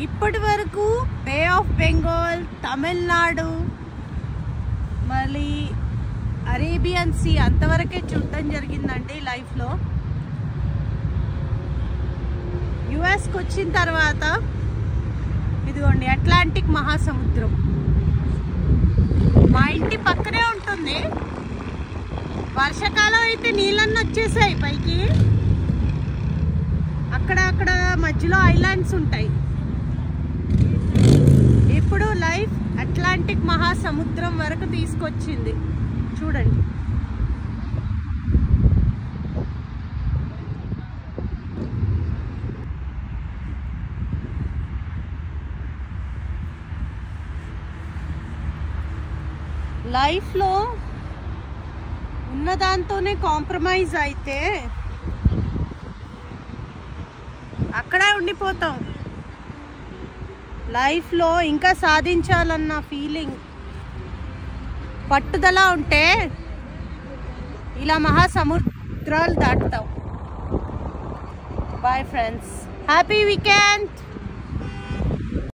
ఇప్పటి వరకు బే ఆఫ్ బెంగాల్, తమిళనాడు, మళ్ళీ అరేబియన్ సీ అంతవరకే చూడటం జరిగిందండి లైఫ్లో. యుఎస్కి వచ్చిన తర్వాత ఇదిగోండి అట్లాంటిక్ మహాసముద్రం మా ఇంటి పక్కనే ఉంటుంది. వర్షాకాలం అయితే నీళ్ళన్నీ వచ్చేసాయి పైకి. అక్కడ మధ్యలో ఐలాండ్స్ ఉంటాయి. ఇప్పుడు లైఫ్ అట్లాంటిక్ మహాసముద్రం వరకు తీసుకొచ్చింది చూడండి. లైఫ్లో ఉన్నదాంతోనే కాంప్రమైజ్ అయితే అక్కడే ఉండిపోతాం. లైఫ్లో ఇంకా సాధించాలన్న ఫీలింగ్, పట్టుదల ఉంటే ఇలా మహాసముద్రాలు దాటుతాం. Bye friends, happy weekend.